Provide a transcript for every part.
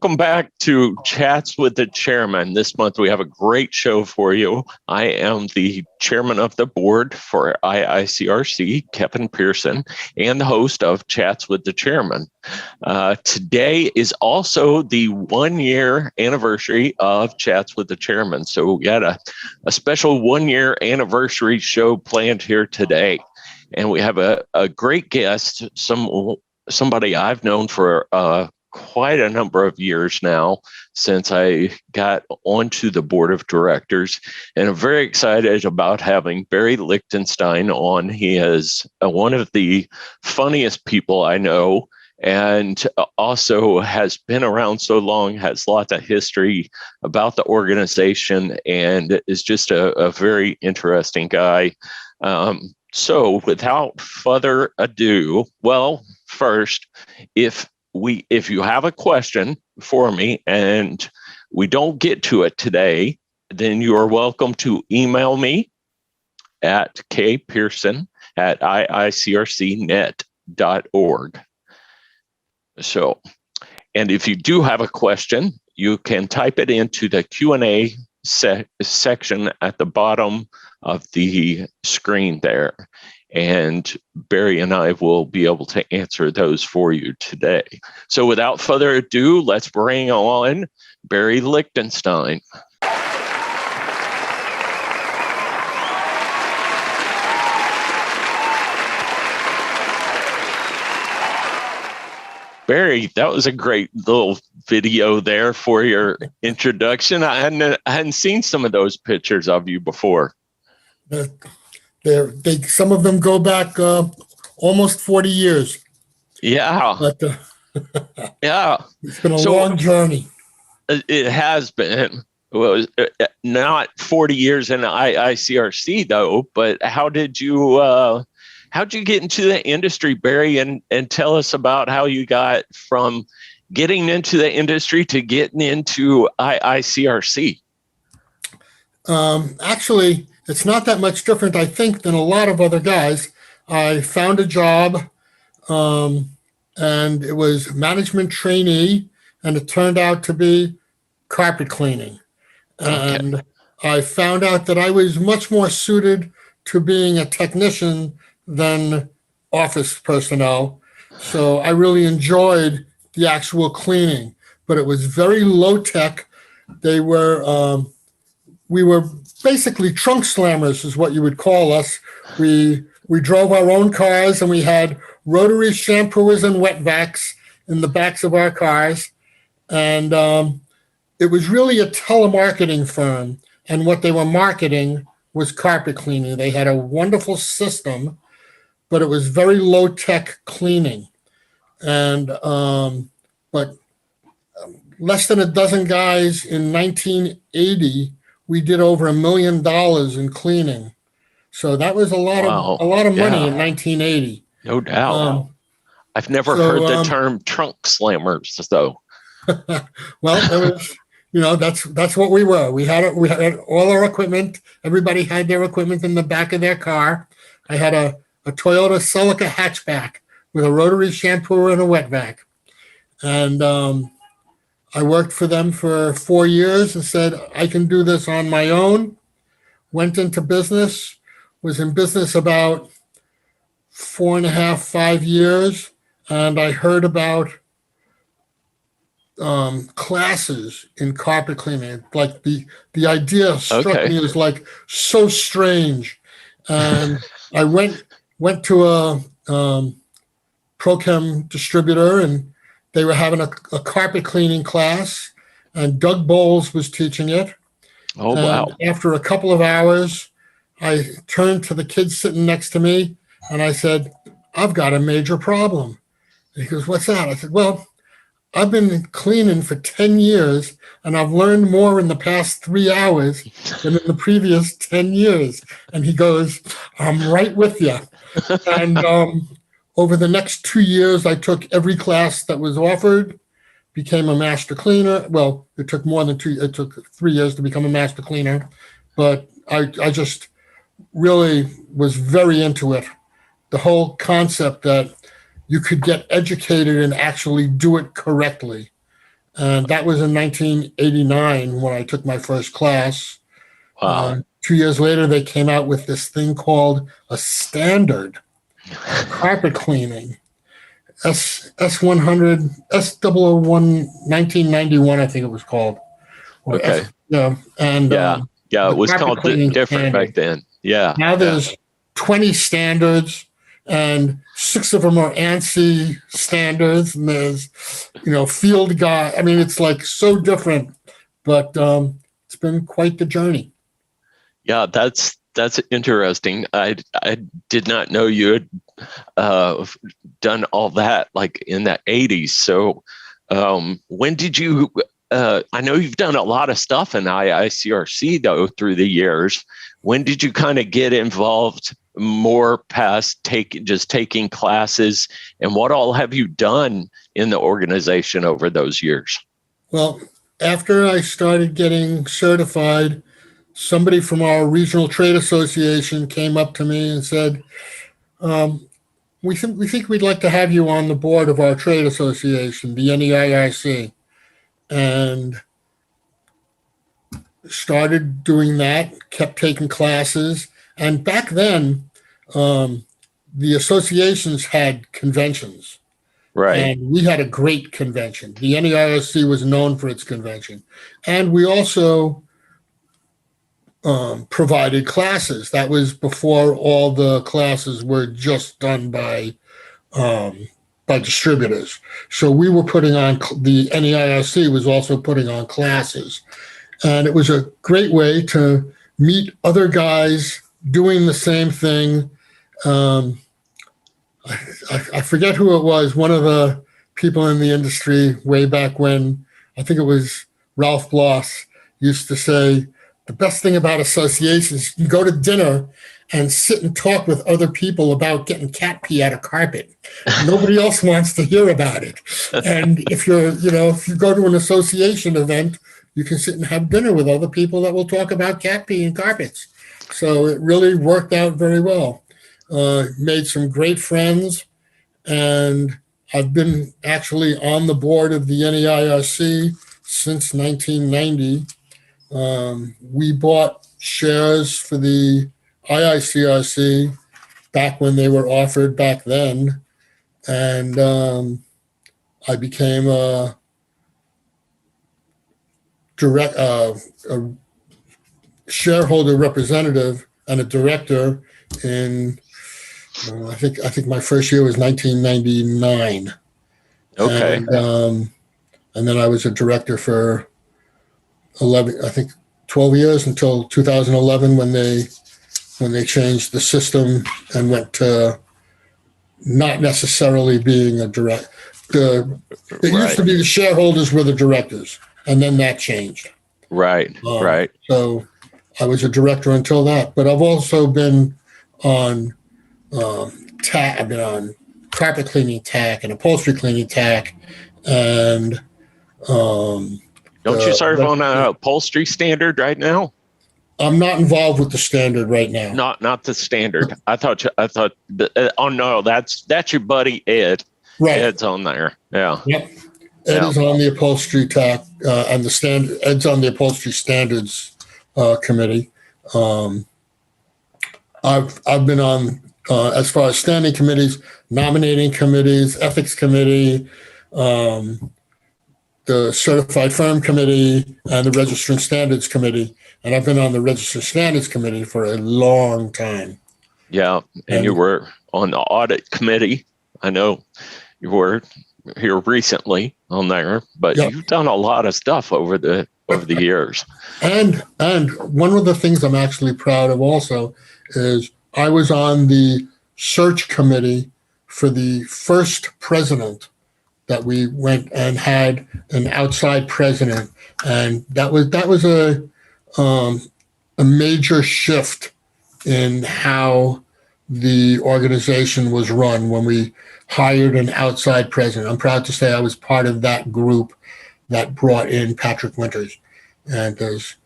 welcome back to Chats with the Chairman. This month we have a great show for you. I am the chairman of the board for IICRC, Kevin Pearson, and the host of Chats with the Chairman. Today is also the 1-year anniversary of Chats with the Chairman. So we got a special 1-year anniversary show planned here today. And we have a great guest, somebody I've known for quite a number of years now since I got onto the board of directors, and I'm very excited about having Barry Lichtenstein on. He is one of the funniest people I know, and also has been around so long, has lots of history about the organization, and is just a very interesting guy. So without further ado, well, first, if you have a question for me and we don't get to it today, then you are welcome to email me at kpearson@iicrcnet.org. So, and if you do have a question, you can type it into the Q&A section at the bottom of the screen there. And Barry and I will be able to answer those for you today. So without further ado, let's bring on Barry Lichtenstein. Barry, that was a great little video there for your introduction. I hadn't seen some of those pictures of you before. Some of them go back almost 40 years. Yeah. But, yeah. It's been a long journey. It has been. Well, not 40 years in IICRC though, but how did you get into the industry, Barry, and tell us about how you got from getting into the industry to getting into IICRC? Actually, it's not that much different, I think, than a lot of other guys. I found a job, and it was management trainee, and it turned out to be carpet cleaning. Okay. And I found out that I was much more suited to being a technician than office personnel. So I really enjoyed the actual cleaning, but it was very low tech. We were basically trunk slammers is what you would call us. We drove our own cars, and we had rotary shampooers and wet vacs in the backs of our cars. And it was really a telemarketing firm. And what they were marketing was carpet cleaning. They had a wonderful system, but it was very low tech cleaning. And but less than a dozen guys in 1980, we did over $1 million in cleaning. So that was a lot of money in 1980. No doubt. I've never heard the term trunk slammers though. Well, there was, that's what we were. We had all our equipment. Everybody had their equipment in the back of their car. I had a Toyota Celica hatchback with a rotary shampooer and a wet vac. And I worked for them for 4 years and said, I can do this on my own. Went into business, was in business about 4.5, 5 years. And I heard about classes in carpet cleaning. Like the idea struck me as like so strange. And I went to a Prochem distributor, and they were having a carpet cleaning class, and Doug Bowles was teaching it. Oh, wow. After a couple of hours, I turned to the kid sitting next to me, and I said, I've got a major problem. And he goes, what's that? I said, well, I've been cleaning for 10 years, and I've learned more in the past 3 hours than in the previous 10 years. And he goes, I'm right with you. And over the next 2 years, I took every class that was offered, became a master cleaner. Well, it took more than 2 years. It took 3 years to become a master cleaner. But I just really was very into it. The whole concept that you could get educated and actually do it correctly. And that was in 1989 when I took my first class. Wow. 2 years later, they came out with this thing called a standard carpet cleaning. S100, S001, 1991, I think it was called. Okay. And Yeah. Yeah. It the was carpet called cleaning different standard. back then. Yeah. Now there's 20 standards, and 6 of them are ANSI standards, and there's, field guide. I mean, it's like so different, but it's been quite the journey. Yeah. That's interesting. I did not know you had done all that like in the 80s. So when did you, I know you've done a lot of stuff in IICRC though through the years. When did you kind of get involved more past taking classes, and what all have you done in the organization over those years? Well, After I started getting certified, somebody from our regional trade association came up to me and said, we think we'd like to have you on the board of our trade association, the NEIRC, and started doing that, kept taking classes. And back then, the associations had conventions. Right. And we had a great convention. The NEIRC was known for its convention. And we also provided classes. That was before all the classes were just done by distributors. So we were putting on, the NEIRC was also putting on classes. And it was a great way to meet other guys doing the same thing. I forget who it was. One of the people in the industry way back when, I think it was Ralph Bloss, used to say, the best thing about associations, you go to dinner and sit and talk with other people about getting cat pee out of carpet. Nobody else wants to hear about it. And if you go to an association event, you can sit and have dinner with other people that will talk about cat pee and carpets. So it really worked out very well. Made some great friends, and I've been actually on the board of the NEIRC since 1990. We bought shares for the IICRC back when they were offered back then, and I became a shareholder representative and a director in, I think my first year was 1999. Okay. And then I was a director for 12 years until 2011 when they changed the system and went to not necessarily being a direct. It used to be the shareholders were the directors, and then that changed. Right. Right. So I was a director until that, but I've also been on I've been on carpet cleaning TAC and upholstery cleaning TAC, and don't you serve on an upholstery standard right now? I'm not involved with the standard right now. Not the standard. I thought. Oh no, that's your buddy Ed. Right. Ed's on there. Yeah. Yep. Ed is on the upholstery TAC and the standard. Ed's on the upholstery standards committee. I've been on as far as standing committees, nominating committees, ethics committee, the certified firm committee, and the Registrant Standards Committee. And I've been on the Registrant Standards Committee for a long time. Yeah, and you were on the audit committee. I know you were here recently on there, but you've done a lot of stuff over the years. And one of the things I'm actually proud of also is I was on the search committee for the first president that we went and had an outside president, and that was a major shift in how the organization was run when we hired an outside president. I'm proud to say I was part of that group that brought in Patrick Winters, and there's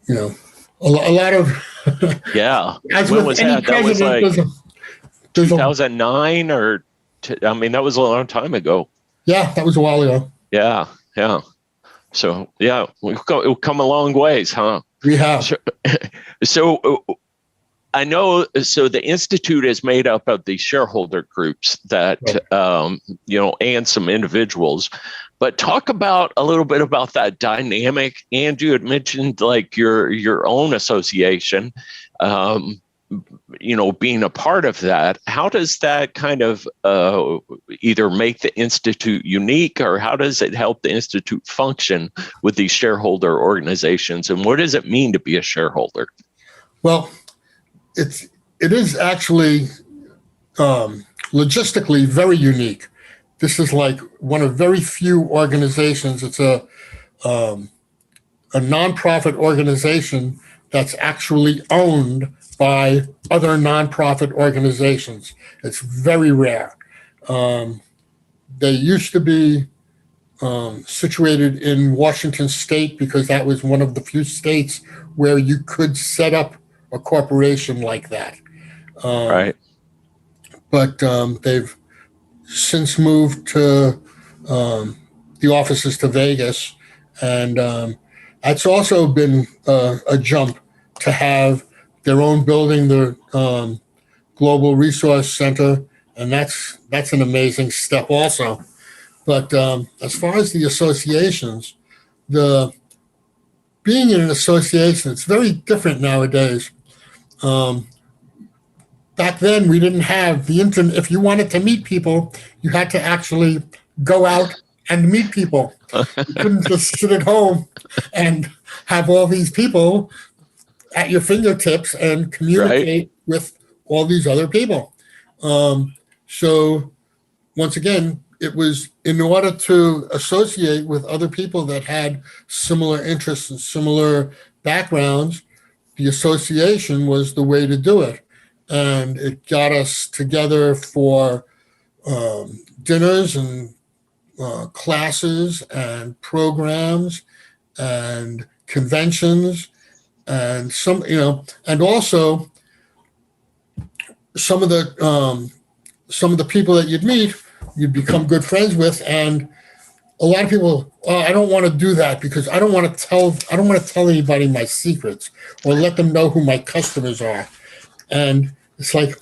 a lot of When was that? That was like 2009 or that was a long time ago. Yeah, that was a while ago. Yeah. Yeah. So, yeah, we've come a long ways, huh? We have. So I know, so the Institute is made up of the shareholder groups that, Right. And some individuals, but talk about a little bit about that dynamic. And you had mentioned like your own association, being a part of that. How does that kind of either make the Institute unique, or how does it help the Institute function with these shareholder organizations? And what does it mean to be a shareholder? Well, it is actually logistically very unique. This is like one of very few organizations. It's a nonprofit organization that's actually owned by other nonprofit organizations. It's very rare. They used to be situated in Washington State because that was one of the few states where you could set up a corporation like that. Right. But they've since moved to the offices to Vegas, and that's also been a jump to have their own building, the Global Resource Center, and that's an amazing step also. But as far as the associations, the being in an association, it's very different nowadays. Um, Back then, we didn't have the internet. If you wanted to meet people, you had to actually go out and meet people. You couldn't just sit at home and have all these people at your fingertips and Right. communicate with all these other people. So once again, it was in order to associate with other people that had similar interests and similar backgrounds, the association was the way to do it. And it got us together for dinners and classes and programs and conventions and and also some of the people that you'd meet, you'd become good friends with, and a lot of people, I don't want to do that because I don't want to tell anybody my secrets or let them know who my customers are. And it's like,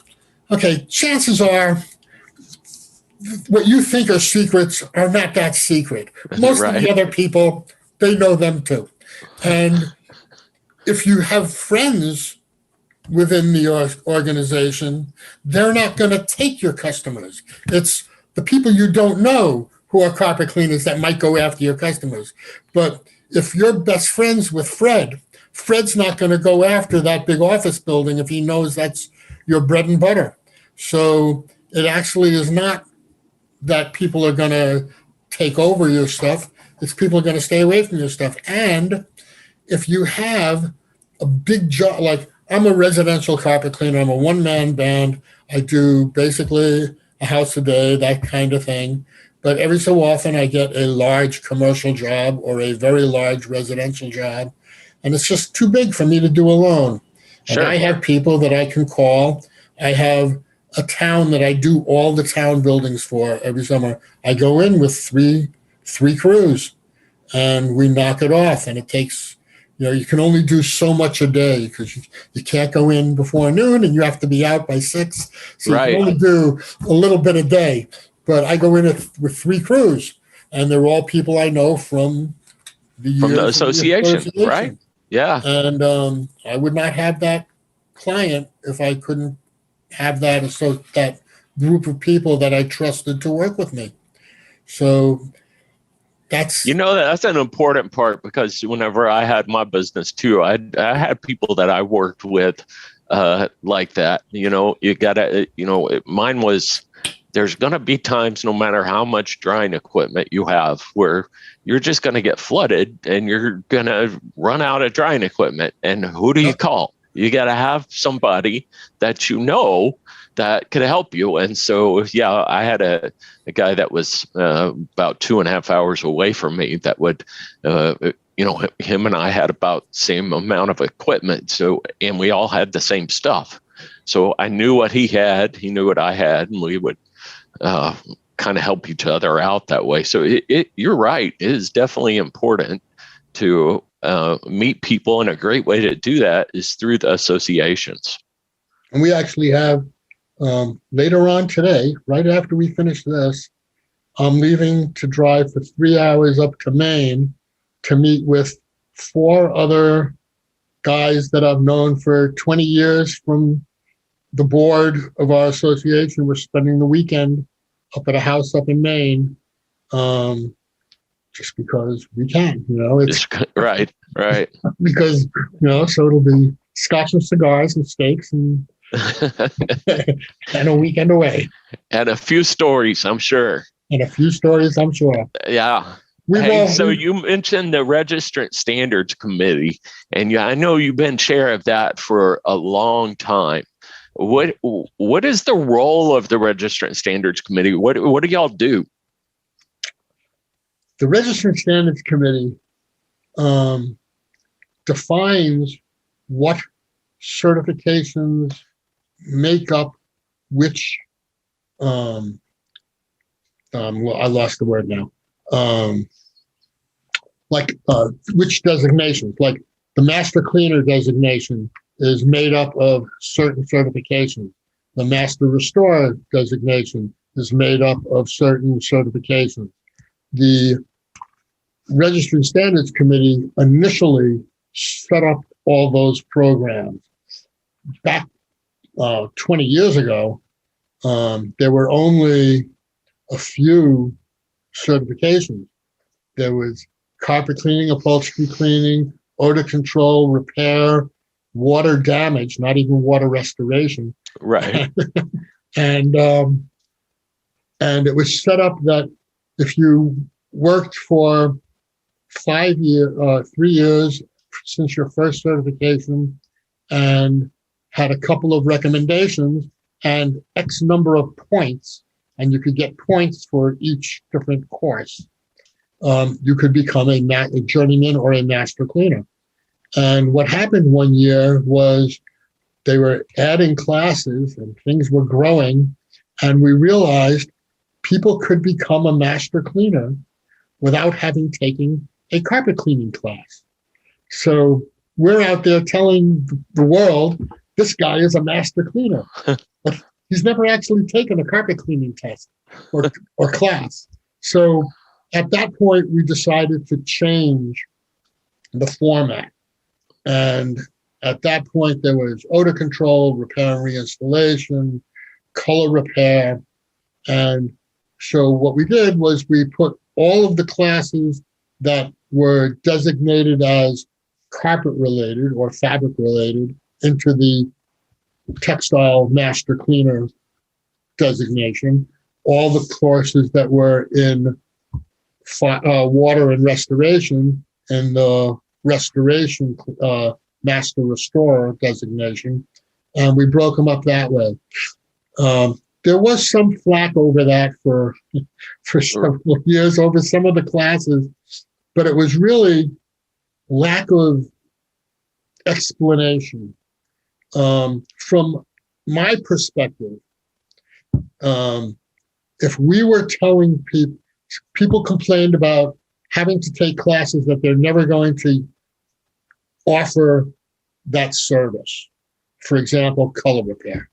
okay, chances are what you think are secrets are not that secret. Most of the other people, they know them too. And if you have friends within the organization, they're not going to take your customers. It's the people you don't know who are carpet cleaners that might go after your customers. But if you're best friends with Fred, Fred's not going to go after that big office building if he knows that's your bread and butter. So it actually is not that people are going to take over your stuff. It's people are going to stay away from your stuff. And if you have a big job, like I'm a residential carpet cleaner, I'm a one-man band. I do basically a house a day, that kind of thing. But every so often I get a large commercial job or a very large residential job. And it's just too big for me to do alone. Sure. And I have people that I can call. I have a town that I do all the town buildings for every summer. I go in with three crews and we knock it off. And it takes, you can only do so much a day because you can't go in before noon and you have to be out by 6. So you can only do a little bit a day. But I go in with 3 crews and they're all people I know from the association, right? Yeah. And I would not have that client if I couldn't have that group of people that I trusted to work with me. So that's an important part, because whenever I had my business too, I had people that I worked with like that. You gotta, mine was, there's going to be times, no matter how much drying equipment you have, where you're just going to get flooded and you're going to run out of drying equipment. And who do you call? You got to have somebody that that could help you. And so, yeah, I had a guy that was about 2.5 hours away from me that would, him and I had about the same amount of equipment. So, and we all had the same stuff. So I knew what he had, he knew what I had, and we would kind of help each other out that way. So you're right. It is definitely important to meet people, and a great way to do that is through the associations. And we actually have later on today, right after we finish this, I'm leaving to drive for 3 hours up to Maine to meet with 4 other guys that I've known for 20 years from the board of our association. We're spending the weekend up at a house up in Maine, just because we can, it's right. Because, so it'll be scotch and cigars and steaks and and a weekend away. And a few stories, I'm sure. Yeah. So you mentioned the Registrant Standards Committee, and I know you've been chair of that for a long time. What is the role of the Registrant Standards Committee? What do y'all do? The Registrant Standards Committee defines what certifications make up which. I lost the word now. Which designations? Like the Master Cleaner designation is made up of certain certifications. The Master Restorer designation is made up of certain certifications. The Registrant Standards Committee initially set up all those programs. Back 20 years ago, there were only a few certifications. There was carpet cleaning, upholstery cleaning, odor control, repair, water damage, not even water restoration. Right. And it was set up that if you worked for 3 years since your first certification and had a couple of recommendations and X number of points, and you could get points for each different course, you could become a journeyman or a master cleaner. And what happened one year was they were adding classes and things were growing, and we realized people could become a master cleaner without having taken a carpet cleaning class. So we're out there telling the world, this guy is a master cleaner, but he's never actually taken a carpet cleaning test or class. So at that point, we decided to change the format. And at that point, there was odor control, repair and reinstallation, color repair. And so what we did was we put all of the classes that were designated as carpet related or fabric related into the textile master cleaner designation. All the courses that were in water and restoration in the restoration master restorer designation, and we broke them up that way. There was some flack over that for several years over some of the classes, but it was really lack of explanation. From my perspective, if we were telling people complained about having to take classes that they're never going to offer that service. For example, color repair.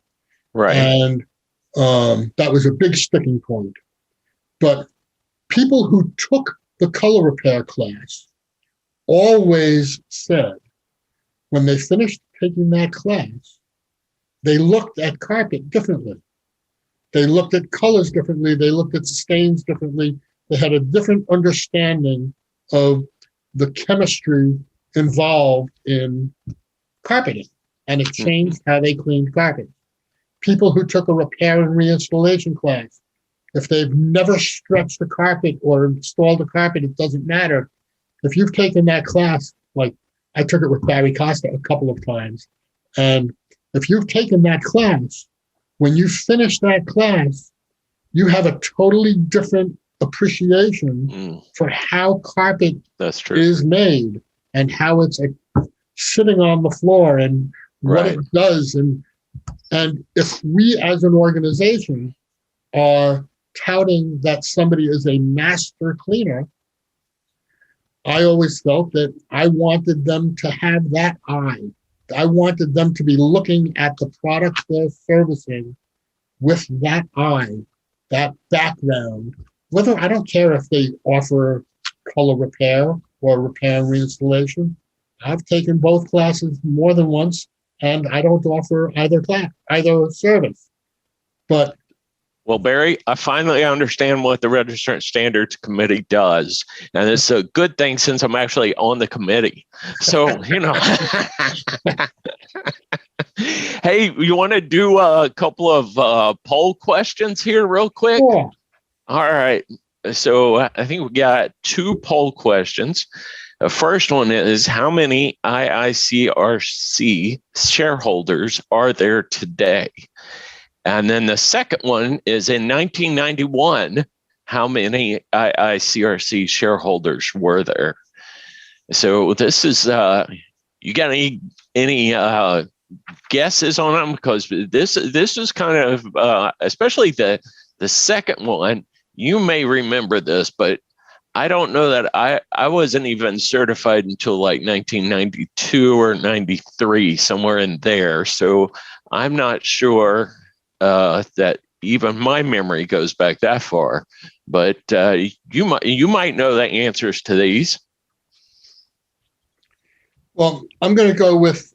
Right. And that was a big sticking point. But people who took the color repair class always said when they finished taking that class, they looked at carpet differently. They looked at colors differently. They looked at stains differently. They had a different understanding of the chemistry involved in carpeting, and it changed how they cleaned carpet. People who took a repair and reinstallation class, if they've never stretched a carpet or installed a carpet, it doesn't matter. If you've taken that class, like I took it with Barry Costa a couple of times, and if you've taken that class, when you finish that class, you have a totally different appreciation for how carpet is made and how it's sitting on the floor and what it does. And if we as an organization are touting that somebody is a master cleaner, I always felt that I wanted them to have that eye. I wanted them to be looking at the product they're servicing with that eye, that background. Whether I don't care if they offer color repair or repair and reinstallation. I've taken both classes more than once, and I don't offer either service. But well, Barry, I finally understand what the Registrant Standards Committee does. And it's a good thing since I'm actually on the committee. So, hey, you want to do a couple of poll questions here real quick? yeah. All right. So I think we got 2 poll questions. The first one is, how many IICRC shareholders are there today? And then the second one is, in 1991, how many IICRC shareholders were there? So this is, you got any guesses on them? Because this is kind of, especially the second one, you may remember this, but I don't know that I wasn't even certified until like 1992 or 93, somewhere in there. So I'm not sure that even my memory goes back that far, but you might know the answers to these. Well, I'm going to go with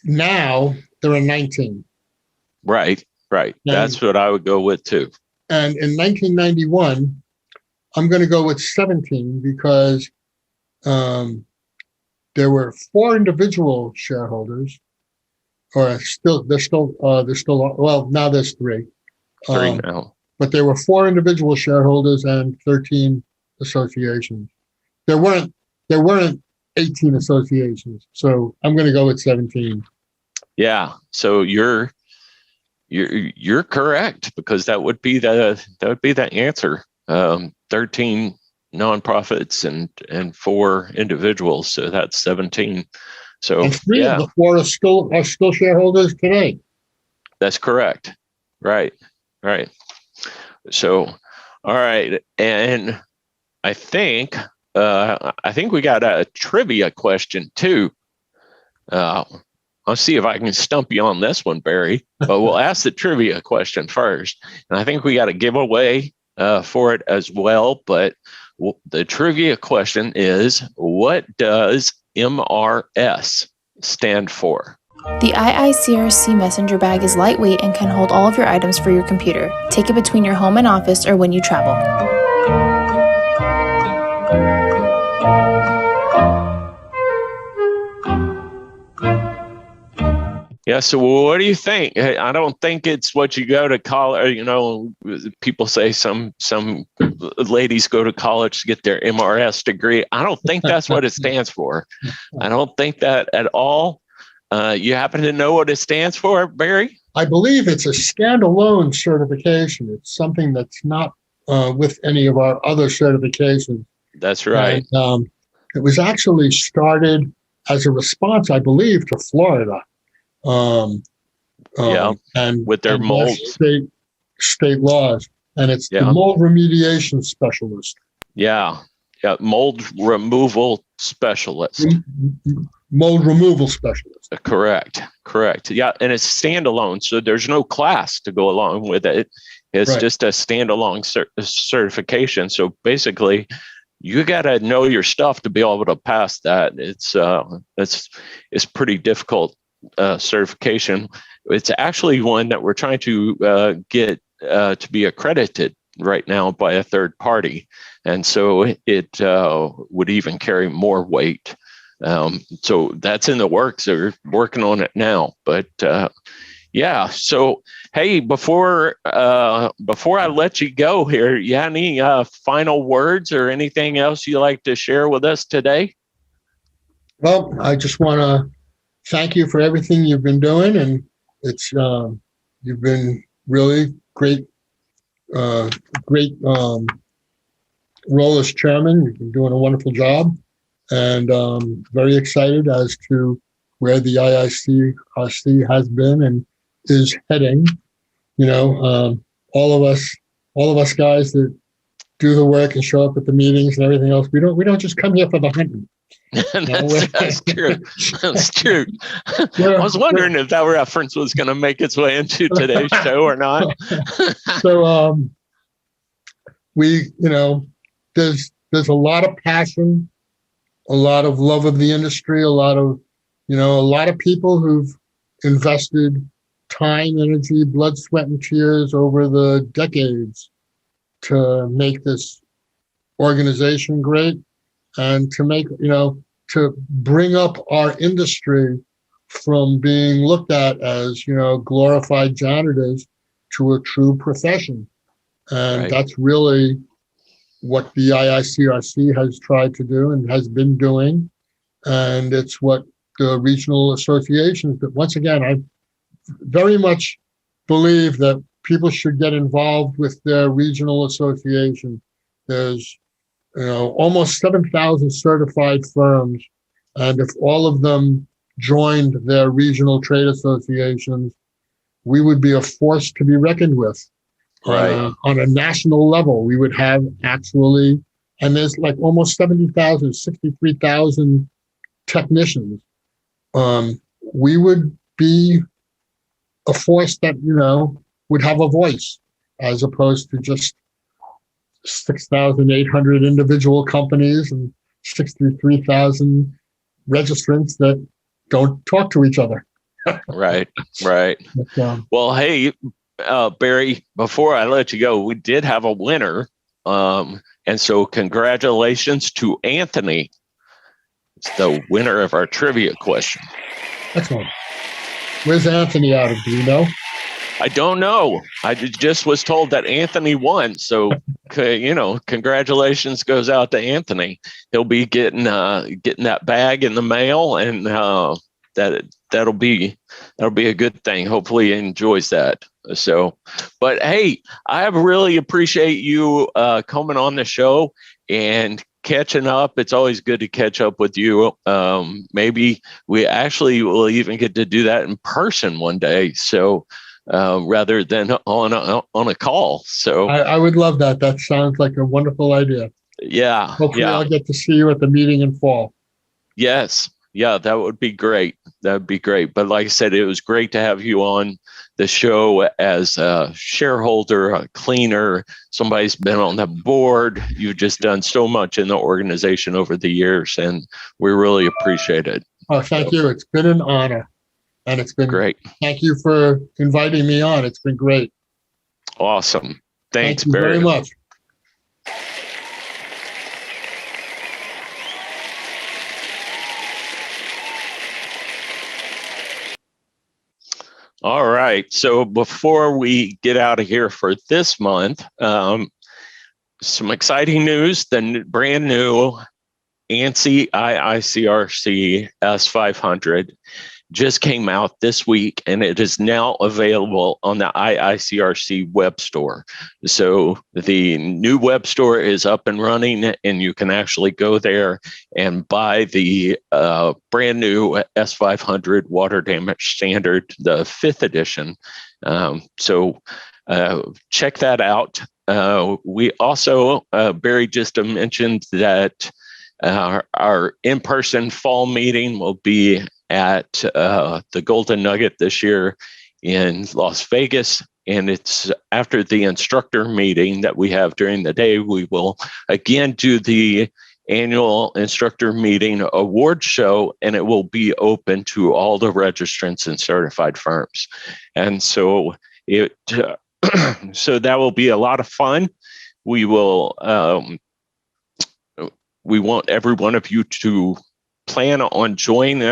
now there are 19. Right. That's what I would go with too. And in 1991, I'm going to go with 17 because there were 4 individual shareholders. Or there's still well, now there's 3. 3 now. But there were 4 individual shareholders and 13 associations. There weren't 18 associations. So I'm going to go with 17. Yeah. So you're correct, because that would be the answer. 13 nonprofits and 4 individuals. So that's 17. So and 3 of the 4 are still shareholders today. That's correct. Right. So, all right. And I think we got a trivia question too. I'll see if I can stump you on this one, Barry, but we'll ask the trivia question first. And I think we got a giveaway for it as well. But the trivia question is, what does MRS stand for? The IICRC messenger bag is lightweight and can hold all of your items for your computer. Take it between your home and office or when you travel. Yeah, so what do you think? I don't think it's what you go to college. People say some ladies go to college to get their MRS degree. I don't think that's what it stands for. I don't think that at all. You happen to know what it stands for, Barry? I believe it's a standalone certification. It's something that's not with any of our other certifications. That's right. And, it was actually started as a response, I believe, to Florida. And with their mold state laws, and it's the mold remediation specialist. Mold removal specialist. Mold removal specialist. Correct. Yeah, and it's standalone, so there's no class to go along with it. It's just a standalone certification. So basically, you got to know your stuff to be able to pass that. It's pretty difficult. Certification. It's actually one that we're trying to get to be accredited right now by a third party, and so it would even carry more weight. So that's in the works. They're working on it now. But so hey, before I let you go here, you have any final words or anything else you'd like to share with us today? Well, I just want to thank you for everything you've been doing, and it's you've been really great role as chairman. You've been doing a wonderful job, and very excited as to where the IICRC has been and is heading. all of us guys that do the work and show up at the meetings and everything else, we don't just come here for the hunting. That's true. That's true. I was wondering if that reference was going to make its way into today's show or not. So there's a lot of passion, a lot of love of the industry, a lot of people who've invested time, energy, blood, sweat, and tears over the decades to make this organization great and to make, to bring up our industry from being looked at as, glorified janitors to a true profession. And Right. that's really what the IICRC has tried to do and has been doing. And it's what the regional associations, but once again, I very much believe that people should get involved with their regional association. There's, almost 7,000 certified firms. And if all of them joined their regional trade associations, we would be a force to be reckoned with. Right. On a national level, we would have actually, and there's like almost 70,000, 63,000 technicians. We would be a force that, would have a voice as opposed to just 6,800 individual companies and 63,000 registrants that don't talk to each other. Right. But, Well, hey, Barry, before I let you go, we did have a winner. And so congratulations to Anthony. It's the winner of our trivia question. excellent. Where's Anthony out of? Do you know? I don't know. I just was told that Anthony won. So, congratulations goes out to Anthony. He'll be getting that bag in the mail, and that'll be a good thing. Hopefully he enjoys that. So, but hey, I really appreciate you coming on the show and catching up. It's always good to catch up with you. Maybe we actually will even get to do that in person one day. So rather than on a call. So I would love that. That sounds like a wonderful idea. Yeah. Hopefully Yeah. I'll get to see you at the meeting in fall. Yes. Yeah, that would be great. That would be great. But like I said, it was great to have you on the show as a shareholder, a cleaner, somebody's been on the board. You've just done so much in the organization over the years, and we really appreciate it. Oh, thank you. It's been an honor. And it's been Great. Thank you for inviting me on. It's been great. Awesome. Thanks, Thank you Barry. very much. All right. So before we get out of here for this month, some exciting news. The brand new ANSI IICRC S500 just came out this week, and it is now available on the IICRC web store. So the new web store is up and running, and you can actually go there and buy the brand new S500 water damage standard, the 5th edition. So check that out. We also, Barry just mentioned that our in-person fall meeting will be at the Golden Nugget this year in Las Vegas. And it's after the instructor meeting that we have during the day. We will again do the annual instructor meeting award show, and it will be open to all the registrants and certified firms. And so so that will be a lot of fun. We will we want every one of you to plan on joining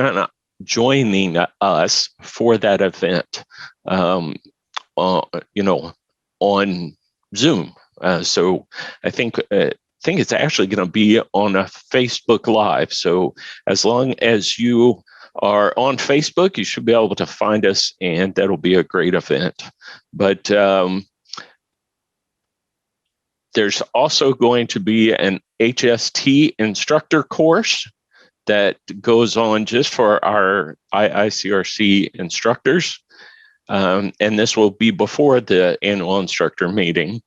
us for that event, on Zoom. So I think it's actually going to be on a Facebook Live. So as long as you are on Facebook, you should be able to find us, and that'll be a great event. But there's also going to be an HST instructor course that goes on just for our IICRC instructors. And this will be before the annual instructor meeting.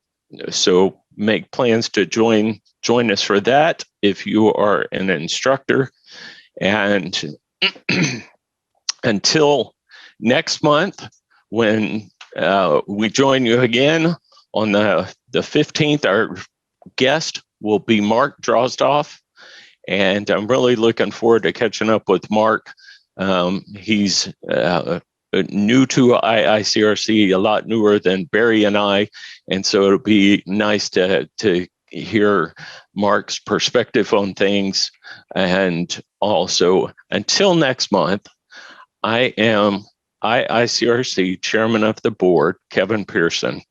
So make plans to join us for that if you are an instructor. And until next month, when we join you again on the 15th, our guest will be Mark Drozdoff. And I'm really looking forward to catching up with Mark. He's new to IICRC, a lot newer than Barry and I. And so it'll be nice to hear Mark's perspective on things. And also, until next month, I am IICRC Chairman of the Board, Kevin Pearson.